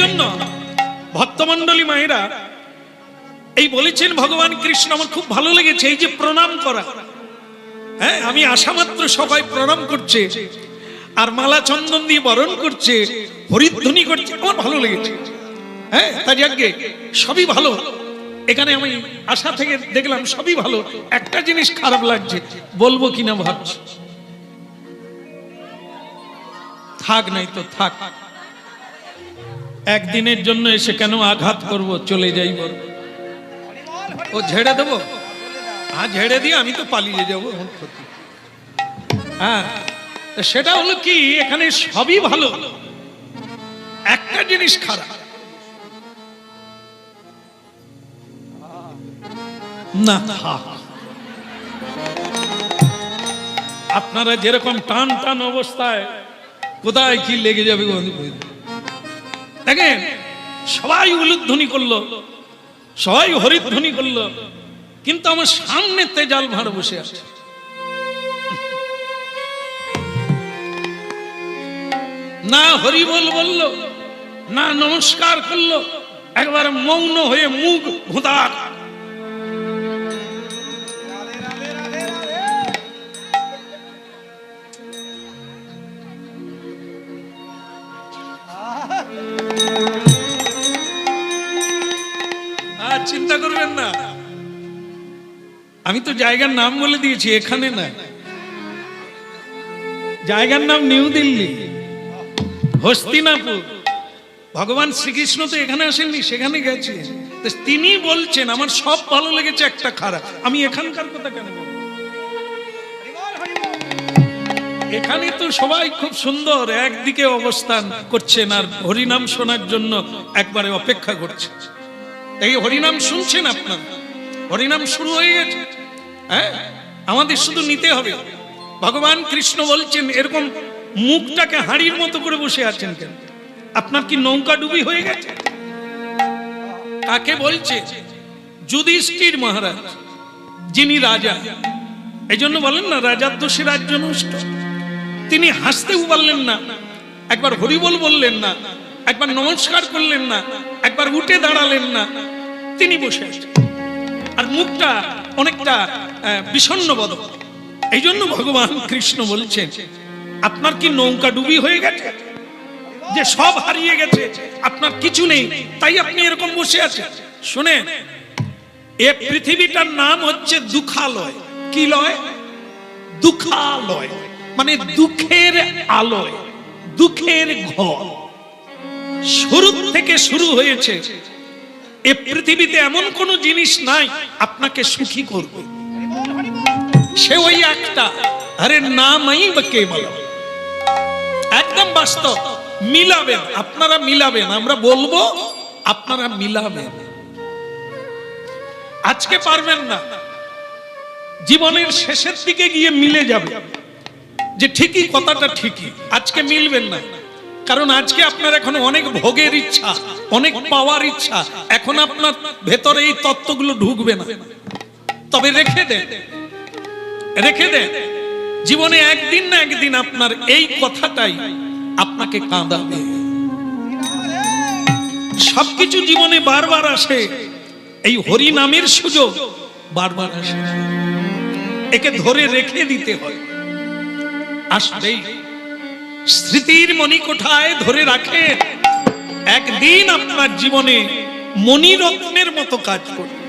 জন্য ভক্তমণ্ডলী মায়েরা এই বলেছেন ভগবান কৃষ্ণ আমার খুব ভালো লেগেছে এই যে প্রণাম করা। হ্যাঁ, আমি আসা মাত্র সবাই প্রণাম করছে আর মালা চন্দন দিয়ে বরণ করছে, হরিধ্বনি করছে, আমার ভালো লেগেছে। হ্যাঁ, তা যাকে সবই ভালো। এখানে আমি আশা থেকে দেখলাম সবই ভালো, একটা জিনিস খারাপ লাগছে, বলবো কিনা ভাবছি। থাক নাই তো থাক, একদিনের জন্য এসে কেন আঘাত করব, চলে যাইব। ও ঝেড়ে দেবো, হ্যাঁ ঝেড়ে দিয়ে আমি তো পালিয়ে যাবো। হ্যাঁ, সেটা হলো কি, এখানে সবই ভালো, একটা জিনিস খারাপ। না থাক, আপনারা যেরকম টান টান অবস্থায় কোথায় কি লেগে যাবে দেখেন। সবাই উলুধ্বনি করলো, সবাই হরিধ্বনি করলো, কিন্তু আমার সামনে তেজাল ভাঁড় বসে আছে। না হরিবল বলল, না নমস্কার করলো, একবার মৌন হয়ে মুখ ভুতাক। চিন্তা করবেন না, আমি তো জায়গার নাম বলে দিয়েছি, এখানে না, জায়গার নাম নিউ দিল্লি, হস্তিনাপুর। ভগবান শ্রীকৃষ্ণ তো এখানে আসেননি, সেখানে গেছে। তিনি বলছেন আমার সব ভালো লেগেছে, একটা খারাপ। আমি এখানকার কথা কেন বলবো? এখানে তো সবাই খুব সুন্দর একদিকে অবস্থান করছেন আর হরিনাম শোনার জন্য একবারে অপেক্ষা করছে। এই হরিনাম শুনছেন আপনার, হরিনাম শুরু হয়ে গেছে। হ্যাঁ, আমাদের শুধু নিতে হবে। ভগবান কৃষ্ণ বলছেন এরকম মুখটাকে হাড়ির মতো করে বসে আছেন কেন? আপনার কি নৌকা ডুবি হয়ে গেছে? কাকে বলছে? যুধিষ্ঠির মহারাজ, যিনি রাজা। এই জন্য বলেন না রাজার দোষে রাজ্য নষ্ট। তিনি হাসতেও পারলেন না, একবার হরিবল বললেন না, একবার নমস্কার করলেন না, একবার উঠে দাঁড়ালেন না, তিনি বসে আছেন আর মুখটা অনেকটা বিষণ্ণ বদ। এই জন্য ভগবান কৃষ্ণ বলছেন আপনার কি নৌকা ডুবি হয়ে গেছে, যে সব হারিয়ে গেছে, আপনার কিছু নেই, তাই আপনি এরকম বসে আছেন? শুনেন, এই পৃথিবীটার নাম হচ্ছে দুঃখালয়। কি লয়? দুঃখালয়, মানে দুঃখের আলয়, দুঃখের ঘর। শুরু থেকে শুরু হয়েছে। এই পৃথিবীতে এমন কোন জিনিস নাই আপনাকে সুখী করবে, সে ওই একটা, আরে নামই বা কে বলো, একদম বাস্তব। মিলাবেন, আপনারা মিলাবেন, আমরা বলবো আপনারা মিলাবেন। আজকে পারবেন না, জীবনের শেষের দিকে গিয়ে মিলে যাবে যে ঠিকই কথাটা ঠিকই, আজকে মিলবেন না। কারণ আজকে আপনার এখন অনেক ভোগের ইচ্ছা, অনেক পাওয়ার ইচ্ছা, এখন আপনার ভেতরে এই তত্ত্বগুলো ঢুকবে না। তবে রেখে দেন, রেখে দেন, জীবনে একদিন না একদিন আপনার এই কথাটাই আপনাকে কাঁদাবে। সবকিছু জীবনে বারবার আসে, এই হরি নামের সুযোগ বারবার আসে, একে ধরে রেখে দিতে হয়। আসলেই স্মৃতির মণিকোঠায় ধরে রাখে, একদিন আপনার জীবনে মণিরত্নের মতো কাজ করবে।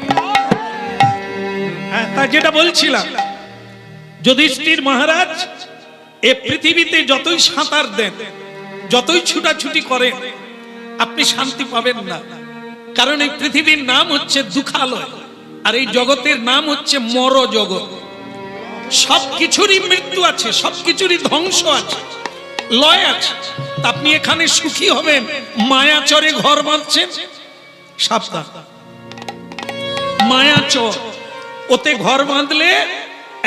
হ্যাঁ, তা যেটা বলছিলাম, যুধিষ্ঠির মহারাজ এ পৃথিবীতে যতই সাঁতার দেন, যতই ছুটাছুটি করেন, আপনি শান্তি পাবেন না। কারণ এই পৃথিবীর নাম হচ্ছে দুঃখালয়, আর এই জগতের নাম হচ্ছে মর জগৎ। সবকিছুরই মৃত্যু আছে, সবকিছুরই ধ্বংস আছে, লয় আছে। আপনি এখানে সুখী হবেন, মায়াচরে ঘর বাঁধছেন, সাবধান। মায়াচর, ওতে ঘর বাঁধলে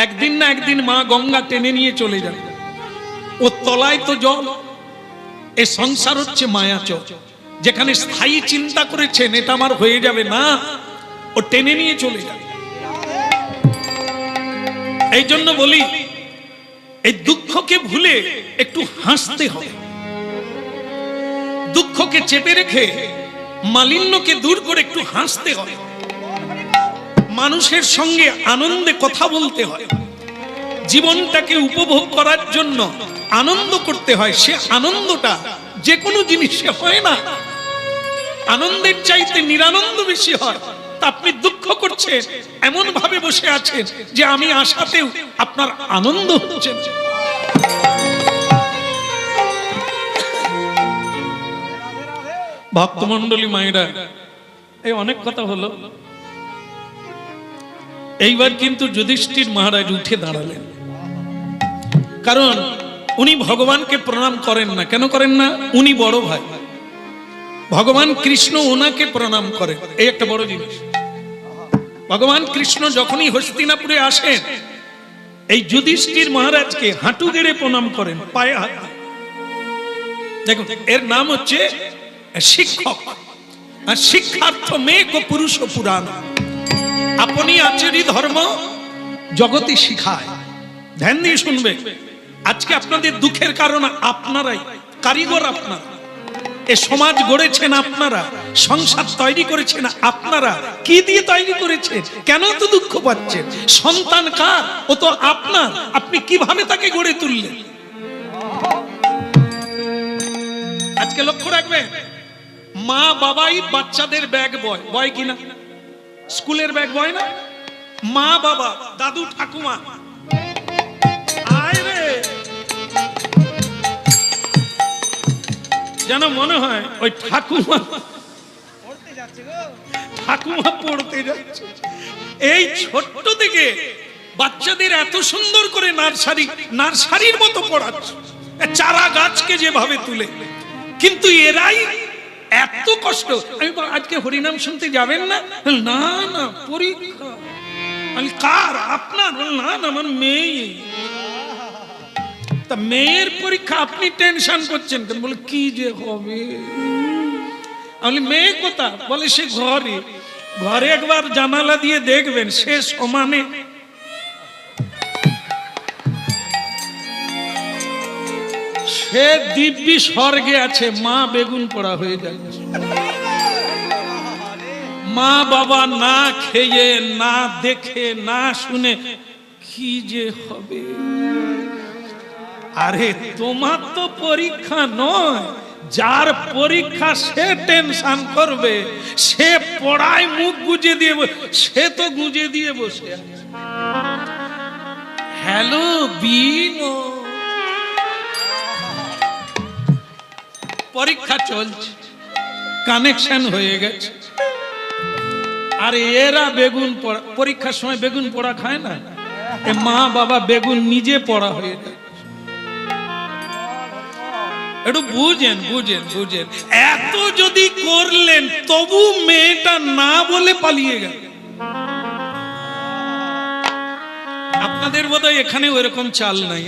একদিন না একদিন মা গঙ্গা টেনে নিয়ে চলে যাবে। ও তলায় তো জল। এই সংসার হচ্ছে মায়াচর, যেখানে স্থায়ী চিন্তা করেছেন এটা আমার হয়ে যাবে, না, ও টেনে নিয়ে চলে যাবে। এই জন্য বলি, এই দুঃখকে ভুলে একটু হাসতে হবে। দুঃখকে চেপে রেখে মালিন্যকে দূর করে একটু হাসতে হয়, মানুষের সঙ্গে আনন্দে কথা বলতে হয়, জীবনটাকে উপভোগ করার জন্য আনন্দ করতে হয়। সে আনন্দটা যে কোনো জিনিসে হয় না, আনন্দের চাইতে নিরানন্দ বেশি হয়। তা আপনি দুঃখ করছেন, এমন ভাবে বসে আছেন যে আমি আসাতেও আপনার আনন্দ হচ্ছে। ভক্তমণ্ডলী মায়েরা, এই অনেক কথা হলো, এইবার কিন্তু যুধিষ্ঠির মহারাজ উঠে দাঁড়ালেন। কারণ উনি ভগবানকে প্রণাম করেন না। কেন করেন না? উনি বড় ভাই, ভগবান কৃষ্ণ ওনাকে প্রণাম করেন। এই একটা বড় জিনিস। ভগবান কৃষ্ণ যখনই হস্তিনাপুরে আসেন, এই যুধিষ্ঠির মহারাজকে হাঁটু গেড়ে প্রণাম করেন, পায়ে হাত। দেখুন, এর নাম হচ্ছে শিক্ষক। আর শিক্ষার্থ মেঘ পুরুষ পুরাণ, আপনি আচরি ধর্ম জগতে শিখায়। ধ্যান দিয়ে শুনবে। আজকে আপনাদের দুঃখের কারণ আপনারাই, কারিগর আপনারা, এ সমাজ গড়েছেন আপনারা, সংসার তৈরি করেছেন আপনারা। কি দিয়ে তৈরি করেছেন? কেন তো দুঃখ পাচ্ছেন? সন্তান কার? ও তো আপনার। আপনি কিভাবে তাকে গড়ে তুললেন? আজকে লক্ষ্য রাখবেন, মা বাবাই বাচ্চাদের ব্যাগ বয়, বয় কিনা? স্কুলের ব্যাগ বয় না? মা বাবা, দাদু ঠাকুমা, আয় রে, যেন মনে হয় ওই ঠাকুমা পড়তে যাচ্ছে। এই ছোট্ট থেকে বাচ্চাদের এত সুন্দর করে নার্সারির মতো পড়াচ্ছে, চারা গাছকে যেভাবে তুলে। কিন্তু এরাই এত কষ্ট। আমি আজকে হরিনাম শুনতে যাবেন না? না না, পরীক্ষা। আমি কার? আপনার? না না, আমার মেয়ে। তা মেয়ের পরীক্ষা, আপনি টেনশন করছেন কেন? বলে কি যে হবে। আমি মেয়ে কোথা? বলে সে ঘরে। ঘরে একবার জানালা দিয়ে দেখবেন, সে সমানে সে দিব্যি স্বর্গে আছে। মা বেগুন পোড়া হয়ে যাচ্ছে। মা বাবা না খেয়ে, না দেখে, না শুনে কি যে হবে। আরে তোমার তো পরীক্ষা নয়, যার পরীক্ষা সে টেনশন করবে, সে পড়ায় মুখ গুজে দিয়ে, সে তো গুজে দিয়ে বসে আছে। হ্যালো বিম, পরীক্ষা চলছে, কানেকশন হয়ে গেছে। আর এরা বেগুন পড়া, পরীক্ষার সময় বেগুন পোড়া খায় না। মা বাবা বেগুন নিজে পড়া হয়ে যায়। একটু বুঝেন বুঝেন বুঝেন। এত যদি করলেন, তবু মেয়েটা না বলে পালিয়ে গেল। আপনাদের বোধহয় এখানে ওইরকম চাল নাই।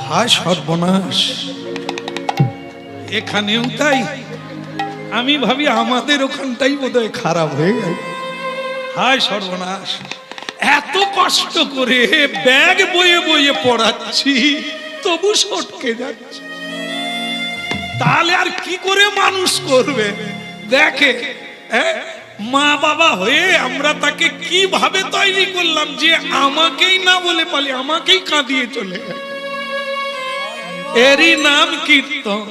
হায় সর্বনাশ, এখানেও তাই। আমি ভাবি আমাদের ওখানটাই বোধহয় খারাপ হয়ে গেল। হায় সর্বনাশ, এত কষ্ট করে ব্যাগ বয়ে বয়ে পড়াচ্ছি, তবু সটকে যাচ্ছে। তাহলে আর কি করে মানুষ করবে? দেখে, মা বাবা হয়ে আমরা তাকে কিভাবে তৈরি করলাম যে আমাকেই না বলে পালি, আমাকেই কাঁদিয়ে চলে গেল। এরই নাম কীর্তন।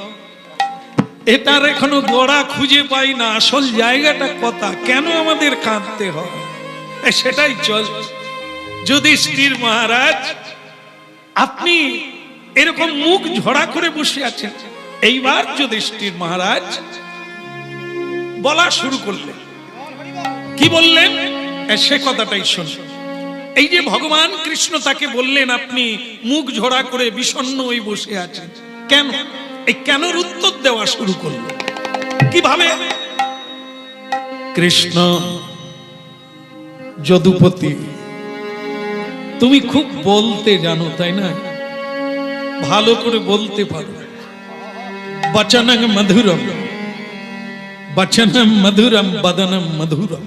এটার এখনো গোড়া খুঁজে পাই না, আসল জায়গাটা কথা, কেন আমাদের কাঁদতে হয় সেটাই চল। যুধিষ্ঠির মহারাজ, আপনি এরকম মুখ ঝরা করে বসে আছেন। এইবার যুধিষ্ঠির মহারাজ বলা শুরু করলেন। কি বললেন সে কথাটাই শুন। এই যে ভগবান কৃষ্ণ তাকে বললেন, আপনি মুখ ঝরা করে বিষণ্ণ হয়ে বসে আছেন কেন? এই কেনর উত্তর দেওয়া শুরু করল। কিভাবে? কৃষ্ণ, যদুপতি, তুমি খুব বলতে জানো, তাই না? ভালো করে বলতে পারো। বচনং মধুরম, বচনম মধুরম, বদনম মধুরম।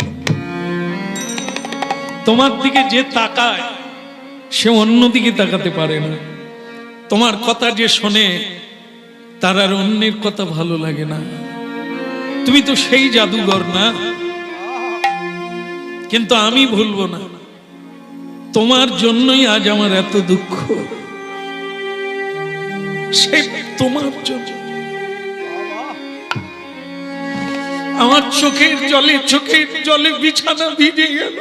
তোমার দিকে যে তাকায়, সে অন্যদিকে তাকাতে পারে না। তোমার কথা যে শোনে, তার আর অন্যের কথা ভালো লাগে না। তুমি তো সেই জাদুঘর না, কিন্তু আমি ভুলবো না, তোমার জন্যই আজ আমার এত দুঃখ, সে তোমার জন্য। আমার চোখের জলে বিছানা ভিজে গেল।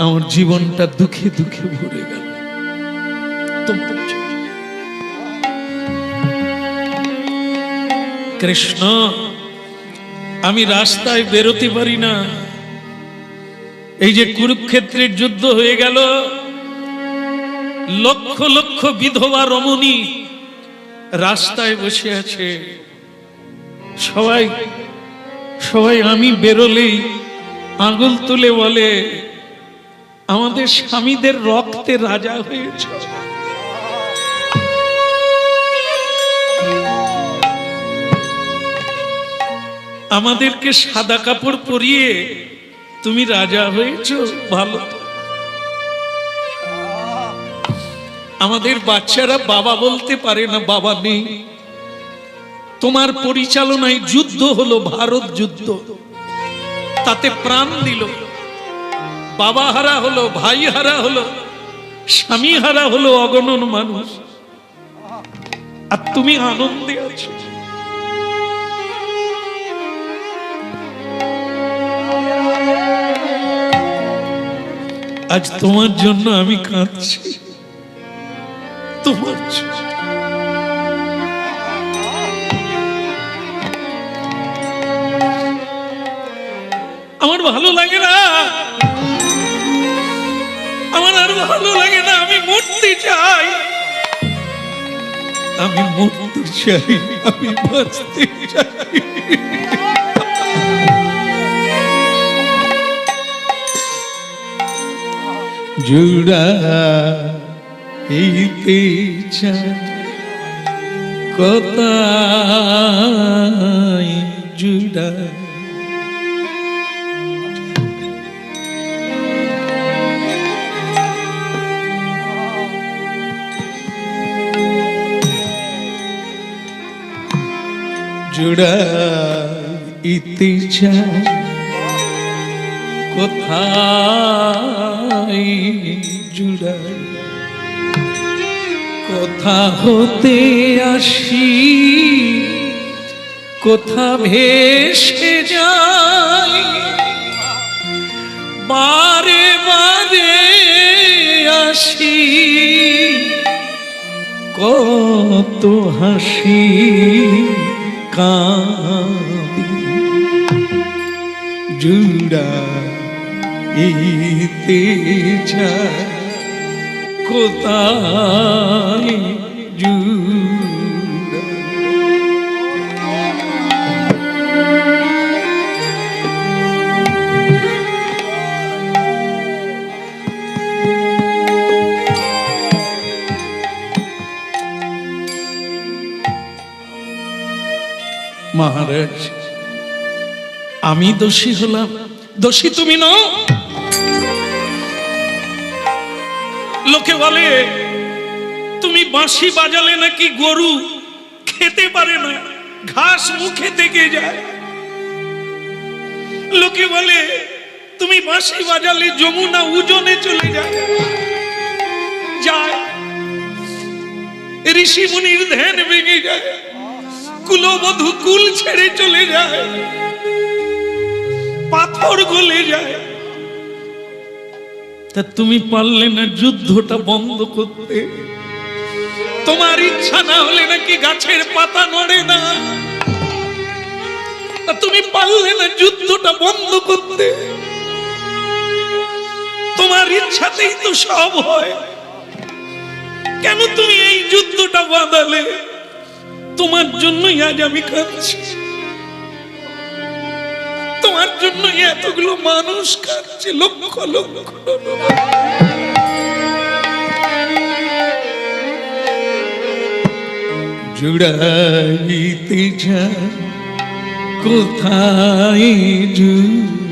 আমার জীবনটা দুঃখে দুঃখে ভরে গেল তোমার জন্য। কৃষ্ণ, আমি রাস্তায় বেরোতে পারি না। এই যে কুরুক্ষেত্রের যুদ্ধ হয়ে গেল, লক্ষ লক্ষ বিধবা রমণী রাস্তায় বসে আছে, সবাই আমি বেরোলেই আঙুল তুলে বলে, আমাদের স্বামীদের রক্তে রাজা হয়েছে। আমাদেরকে সাদা কাপড় পরিয়ে তুমি রাজা হয়েছ, ভালো। আমাদের বাচ্চারা বাবা বলতে পারে না, বাবা নেই। তোমার পরিচালনায় যুদ্ধ হলো, ভারত যুদ্ধ, তাতে প্রাণ দিল। বাবা হারা হলো, ভাই হারা হলো, স্বামী হারা হলো অগণন মানুষ, আর তুমি আনন্দে আছো। আজ তোমার জন্য আমি কাঁদছি, তোমার জন্য। আমার ভালো লাগে না, আমার আর ভালো লাগে না। আমি মরতে চাই, আমি মরতে চাই, আমি বাঁচতে চাই। জুড়াইতে চাই কোথায় জুড়া, জুড়াইতে চাই কোথায় জুড়াই, কোথা হতে আসি কোথা ভেসে যাই, বারে বারে আসি কত হাসি কাঁদি, জুড়াইতে চাই কোথায় জুড়া। মহারাজ, আমি দোষী হলাম, দোষী তুমি নও। লোকে বলে তুমি বাঁশি বাজালে নাকি গরু খেতে পারে না, ঘাস মুখে থেকে যায়। লোকে বলে তুমি বাঁশি বাজালে যমুনা উজনে চলে যায়, ঋষি মুনির ধ্যান ভেঙে যায়, কুলবধূ কুল ছেড়ে চলে যায়, পাথর গলে যায়। তা তুমি পারলে না যুদ্ধটা বন্ধ করতে? তোমার ইচ্ছা না হলে নাকি গাছের পাতা নড়ে না? তা তুমি পারলে না যুদ্ধটা বন্ধ করতে? তোমার ইচ্ছাতেই তো সব হয়, কেন তুমি এই যুদ্ধটা বাঁধালে? তোমার জন্যই আজ আমি কাঁদছি, তোমার জন্য এতগুলো মানুষ কাঁদছে, লক্ষ লক্ষ। জুড়াইতে চাই কোথায় জুড়া।